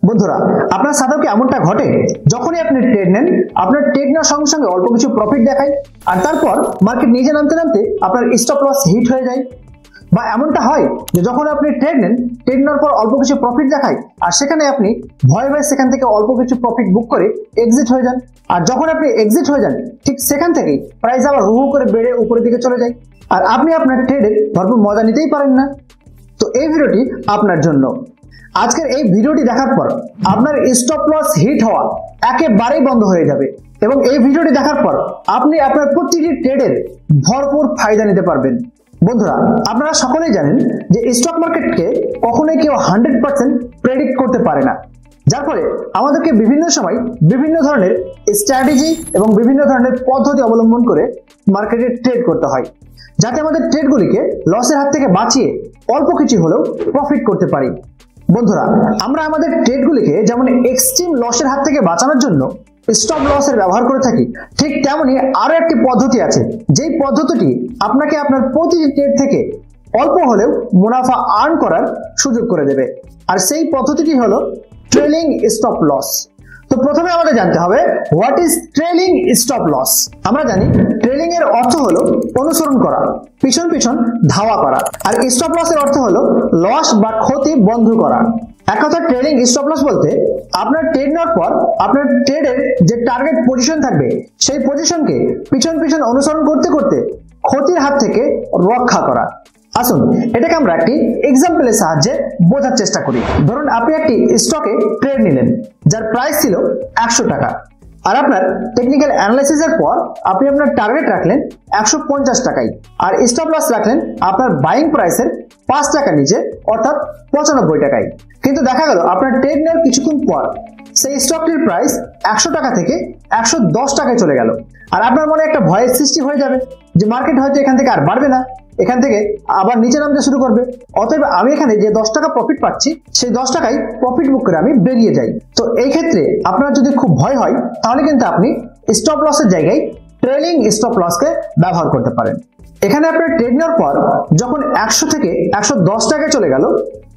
বন্ধুরা, আপনার সাথেও কি এমনটা ঘটে যখনই আপনি ট্রেড নেন, আপনার ট্রেড নেওয়ার সঙ্গে সঙ্গে অল্প কিছু প্রফিট দেখায় আর তারপর মার্কেট নিচে নামতে নামতে আপনার স্টপ লস হিট হয়ে যায়? বা এমনটা হয় যে যখন আপনি ট্রেড নেন, ট্রেড নেওয়ার পর অল্প কিছু প্রফিট দেখায় আর সেখানে আপনি ভয়ে ভয়ে সেখান থেকে অল্প কিছু প্রফিট বুক করে এক্সিট হয়ে যান। আর যখন আপনি এক্সিট হয়ে যান, ঠিক সেখান থেকেই প্রাইস আবার হু হু করে বেড়ে উপরের দিকে চলে যায় আর আপনি আপনার ট্রেডের ভরপুর মজা নিতেই পারেন না। তো এই ভিডিওটি আপনার জন্য। আজকের এই ভিডিওটি দেখার পর আপনার স্টপ লস হিট হওয়া একেবারেই বন্ধ হয়ে যাবে এবং এই ভিডিওটি দেখার পর আপনি আপনার প্রতিটি ট্রেডের ভরপুর ফায়দা নিতে পারবেন। বন্ধুরা, আপনারা সকলেই জানেন যে স্টক মার্কেটকে কখনোই কেউ 100% প্রেডিক্ট করতে পারে না, যার ফলে আমাদেরকে বিভিন্ন সময় বিভিন্ন ধরনের স্ট্র্যাটেজি এবং বিভিন্ন ধরনের পদ্ধতি অবলম্বন করে মার্কেটে ট্রেড করতে হয়, যাতে আমাদের ট্রেডগুলিকে লসের হাত থেকে বাঁচিয়ে অল্প কিছু হলেও প্রফিট করতে পারি। বন্ধুরা, আমরা আমাদের ট্রেডগুলিকে যেমন এক্সট্রিম লসের হাত থেকে বাঁচানোর জন্য স্টপ লসের ব্যবহার করে থাকি, ঠিক তেমনি আরো একটি পদ্ধতি আছে যেই পদ্ধতিটি আপনাকে আপনার প্রতিটি ট্রেড থেকে অল্প হলেও মুনাফা আর্ন করার সুযোগ করে দেবে। আর সেই পদ্ধতিটি হলো ট্রেলিং স্টপ লস। তো প্রথমে আমাদের জানতে হবে what is trailing stop loss. আমরা জানি ট্রেলিং এর অর্থ হলো অনুসরণ করা, পিছন পিছন ধাওয়া করা, আর স্টপ লস এর অর্থ হলো লস বা ক্ষতি বন্ধ করা। এক কথা ট্রেলিং স্টপ লস বলতে আপনার ট্রেড নেওয়ার পর আপনার ট্রেডের যে টার্গেট পজিশন থাকবে সেই পজিশনকে পিছন পিছন অনুসরণ করতে করতে ক্ষতির হাত থেকে রক্ষা করা। আসুন এটাকে আমরা একটি এক্সাম্পলের সাহায্যে বোঝার চেষ্টা করি। ধরুন আপনি একটি স্টকে ট্রেড নিলেন যার প্রাইস ছিল 100 টাকা আর আপনার টেকনিক্যাল অ্যানালাইসিসের পর আপনি আপনার টার্গেট রাখলেন 150 টাকায় আর স্টপ লস রাখলেন আপনার বাইং প্রাইসের 5 টাকা নিচে অর্থাৎ 95 টাকায়। কিন্তু দেখা গেল আপনার ট্রেড নেওয়ার কিছুক্ষণ পর সেই স্টকটির প্রাইস 100 টাকা থেকে 110 টাকায় চলে গেল আর আপনার মনে একটা ভয়ের সৃষ্টি হয়ে যাবে যে মার্কেট হয়তো এখান থেকে আর বাড়বে না, এখান থেকে আবার নিচে নামতে শুরু করবে, অতএব আমি এখানে যে 10 টাকা প্রফিট পাচ্ছি সেই 10 টাকায় প্রফিট বুক করে আমি বেরিয়ে যাই। তো এই ক্ষেত্রে আপনার যদি খুব ভয় হয় তাহলে কিন্তু আপনি স্টপ লসের জায়গায় ট্রেলিং স্টপ লসকে ব্যবহার করতে পারেন। এখানে আপনার ট্রেড নেওয়ার পর যখন 100 থেকে 110 টাকায় চলে গেল,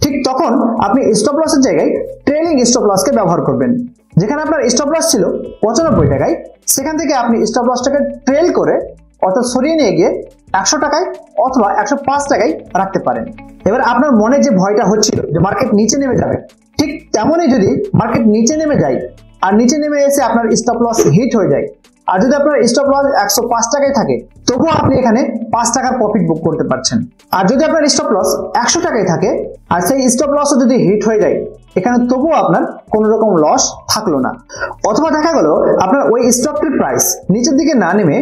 ঠিক তখন আপনি স্টপ লসের জায়গায় ট্রেলিং স্টপ লসকে ব্যবহার করবেন। যেখানে আপনার স্টপ লস ছিল 95 টাকায়, সেখান থেকে আপনি স্টপ লসটাকে ট্রেল করে অর্থাৎ সরিয়ে নিয়ে গিয়ে 100 টাকায় অথবা 105 টাকায় রাখতে পারেন। এবার আপনার মনে যে ভয়টা হচ্ছিল যে মার্কেট নিচে নেমে যাবে, ঠিক তেমনই যদি মার্কেট নিচে নেমে যায় আর নিচে নেমে এসে আপনার স্টপ লস হিট হয়ে যায় আর যদি আপনার স্টপ লস 105 টাকায় থাকে তবুও আপনি এখানে 5 টাকার প্রফিট বুক করতে পারছেন। আর যদি আপনার স্টপ লস 100 টাকায় থাকে আর সেই স্টপ লসও যদি হিট হয়ে যায় এখানে তবুও আপনার কোনো রকম লস থাকলো না। অথবা দেখা গেল আপনার ওই স্টকটির প্রাইস নিচের দিকে না নেমে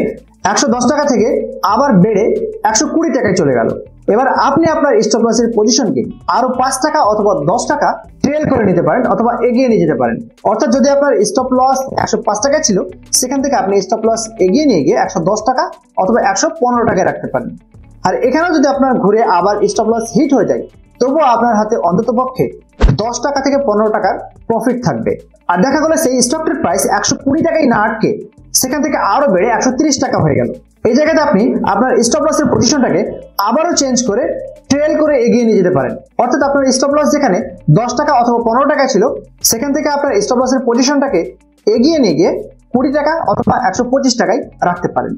110 টাকা থেকে আবার বেড়ে 120 টাকায় চলে গেল। এবার আপনি আপনার স্টপ লসের পজিশনকে আরো 5 টাকা অথবা 10 টাকা ট্রেল করে নিতে পারেন অথবা এগিয়ে নিয়ে যেতে পারেন। অর্থাৎ যদি আপনার স্টপ লস 105 টাকা ছিল সেখান থেকে আপনি স্টপ লস এগিয়ে নিয়ে গিয়ে 110 টাকা অথবা 115 টাকায় রাখতে পারেন। আর এখানেও যদি আপনার ঘুরে আবার স্টপ লস হিট হয়ে যায় তবুও আপনার হাতে অন্ততপক্ষে 10 টাকা থেকে 15 টাকার প্রফিট থাকবে। আর দেখা গেল সেই স্টকটির প্রাইস 120 টাকায় না আটকে সেখান থেকে আরো বেড়ে 130 টাকা হয়ে গেল। এই জায়গাতে আপনি আপনার স্টপ লসের পজিশনটাকে আবারও চেঞ্জ করে ট্রেল করে এগিয়ে নিয়ে যেতে পারেন। অর্থাৎ আপনার স্টপ লস যেখানে 10 টাকা অথবা 15 টাকা ছিল সেখান থেকে আপনার স্টপ লসের পজিশনটাকে এগিয়ে নিয়ে গিয়ে 20 টাকা অথবা 125 টাকায় রাখতে পারেন।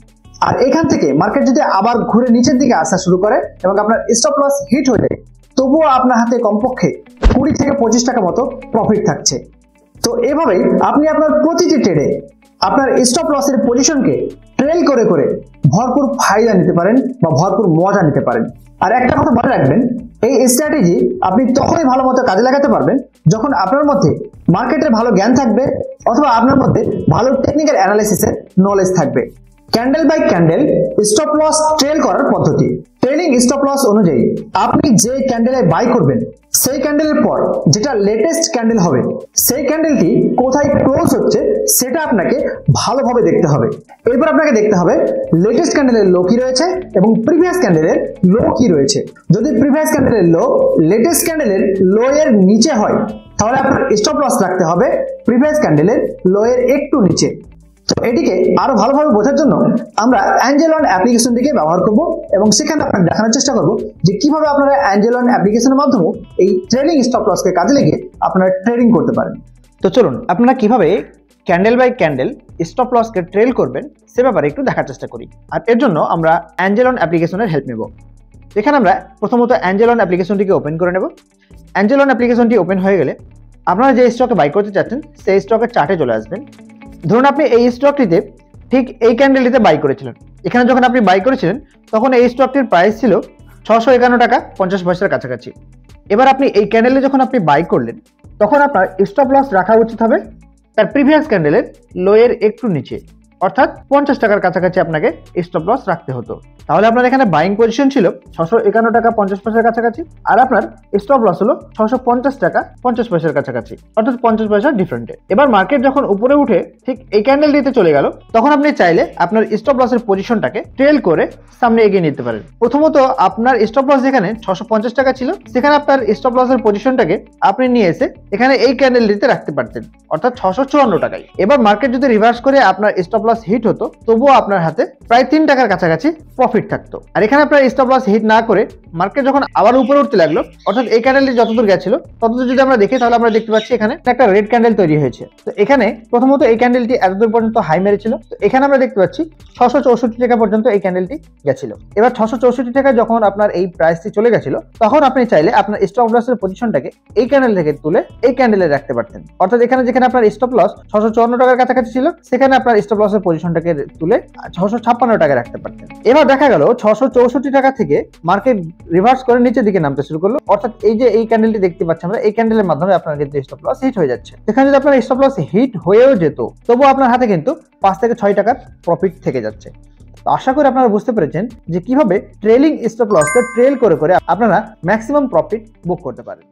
আর এখান থেকে মার্কেট যদি আবার ঘুরে নিচের দিকে আসা শুরু করে এবং আপনার স্টপ লস হিট হয়ে যায় তবুও আপনার হাতে কমপক্ষে 20 থেকে 25 টাকা মতো প্রফিট থাকছে। তো এভাবেই আপনি আপনার প্রতিটি ট্রেডে আপনার স্টপ লসের পজিশনকে ট্রেল করে করে ভরপুর ফায়দা নিতে পারেন বা ভরপুর মজা নিতে পারেন। আর একটা কথা মনে রাখবেন, এই স্ট্র্যাটেজি আপনি তখনই ভালো মতো কাজে লাগাতে পারবেন যখন আপনার মধ্যে মার্কেটের ভালো জ্ঞান থাকবে অথবা আপনার মধ্যে ভালো টেকনিক্যাল অ্যানালাইসিসের নলেজ থাকবে। Candle by candle stop loss trail করার পদ্ধতি। ট্রেলিং স্টপ লস অনুযায়ী আপনি যে ক্যান্ডেলে বাই করবেন সেই ক্যান্ডেলের পর যেটা লেটেস্ট ক্যান্ডেল হবে সেই ক্যান্ডেলটি কোথায় ক্লোজ হচ্ছে সেটা আপনাকে ভালোভাবে দেখতে হবে। এরপর আপনাকে দেখতে হবে লেটেস্ট ক্যান্ডেলের লো কি রয়েছে এবং প্রিভিয়াস ক্যান্ডেলের লো কি রয়েছে। যদি প্রিভিয়াস ক্যান্ডেলের লো লেটেস্ট ক্যান্ডেলের লো এর নিচে হয় তাহলে আপনার স্টপ লস রাখতে হবে প্রিভিয়াস ক্যান্ডেলের লো এর একটু নিচে। তো এটিকে আরো ভালোভাবে বোঝার জন্য আমরা অ্যাঞ্জেল ওয়ান অ্যাপ্লিকেশনটিকে ব্যবহার করব এবং সেখানে আপনাকে দেখানোর চেষ্টা করব যে কিভাবে আপনারা অ্যাঞ্জেল ওয়ান অ্যাপ্লিকেশনের মাধ্যমে এই ট্রেলিং স্টপ লসকে কাজে লাগিয়ে আপনারা ট্রেডিং করতে পারেন। তো চলুন আপনারা কিভাবে ক্যান্ডেল বাই ক্যান্ডেল স্টপ লসকে ট্রেল করবেন সে ব্যাপারে একটু দেখার চেষ্টা করি। আর এর জন্য আমরা অ্যাঞ্জেল ওয়ান অ্যাপ্লিকেশনের হেল্প নেব। এখানে আমরা প্রথমত অ্যাঞ্জেল ওয়ান অ্যাপ্লিকেশনটিকে ওপেন করে নেব। অ্যাঞ্জেল ওয়ান অ্যাপ্লিকেশনটি ওপেন হয়ে গেলে আপনারা যে স্টকে বাই করতে চাচ্ছেন সেই স্টকের চার্টে চলে আসবেন। ধরুন আপনি এই স্টকটিতে ঠিক এই ক্যান্ডেলটিতে বাই করেছিলেন। এখানে যখন আপনি বাই করেছিলেন তখন এই স্টকটির প্রাইস ছিল 651 টাকা 50 পয়সার কাছাকাছি। এবার আপনি এই ক্যান্ডেলে যখন আপনি বাই করলেন তখন আপনার স্টপ লস রাখা উচিত হবে তার প্রিভিয়াস ক্যান্ডেলের লোয়ের একটু নিচে, অর্থাৎ 50 টাকার কাছাকাছি আপনাকে স্টপ লস রাখতে হতো। তাহলে আপনার এখানে বাইং পজিশন ছিল 651 টাকা 50 পয়সার কাছাকাছি, আর আপনার স্টপ লস হলো 650 টাকা 50 পয়সার কাছাকাছি, অর্থাৎ 50 পয়সা ডিফারেন্টে। এবার মার্কেট যখন উপরে উঠে ঠিক এই ক্যান্ডেল দিতে চলে গেল তখন আপনি চাইলে আপনার স্টপ লসের পজিশনটাকে ট্রেল করে সামনে এগিয়ে নিতে পারেন। প্রথমত আপনার স্টপ লস যেখানে 650 টাকা ছিল সেখানে আপনার স্টপ লসের পজিশনটাকে আপনি নিয়ে এসে এখানে এই ক্যান্ডেল দিতে রাখতে পারতেন, অর্থাৎ 654 টাকায়। এবার মার্কেট যদি রিভার্স করে আপনার স্টপ লস হিট হতো তবুও আপনার হাতে প্রায় 3 টাকার কাছাকাছি প্রফিট থাকতো। আর এখানে আপনার স্টপ লস হিট না করে মার্কেট যখন আবার উপরে উঠতে লাগলো, অর্থাৎ এই ক্যান্ডেলটি যতদূর গেছিল ততদূর যদি আমরা দেখি তাহলে আমরা দেখতে পাচ্ছি এখানে একটা রেড ক্যান্ডেল তৈরি হয়েছে। তো এখানে প্রথমত এই ক্যান্ডেলটি এতদূর পর্যন্ত হাই মেরেছিল, তো এখানে আমরা দেখতে পাচ্ছি 664 টাকা পর্যন্ত এই ক্যান্ডেলটি গেছিল। এবার 664 টাকা যখন আপনার এই প্রাইসটি চলে গেছিল তখন আপনি চাইলে আপনার স্টপ লসের পজিশনটাকে এই ক্যান্ডেল থেকে তুলে এই ক্যান্ডেলে রাখতে পারতেন, অর্থাৎ এখানে যেখানে আপনার স্টপ লস 654 টাকার কাছাকাছি ছিল সেখানে আপনার স্টপ লসের পজিশনটাকে তুলে 656 টাকায় রাখতে পারতেন। এবার দেখা গেল 664 টাকা থেকে মার্কেট রিভার্স করে নিচের দিকে নামতে শুরু করলো, অর্থাৎ এই যে এই ক্যান্ডেলটি দেখতে পাচ্ছি আমরা, এই ক্যান্ডেলের মাধ্যমে আপনার কিন্তু স্টপ লস হিট হয়ে যাচ্ছে। এখানে যদি আপনার স্টপ লস হিট হয়েও যেত তবুও আপনার হাতে কিন্তু 5 থেকে 6 টাকার প্রফিট থেকে যাচ্ছে। তো আশা করি আপনারা বুঝতে পেরেছেন যে কিভাবে ট্রেলিং স্টপ লসটা ট্রেল করে করে আপনারা ম্যাক্সিমাম প্রফিট বুক করতে পারেন।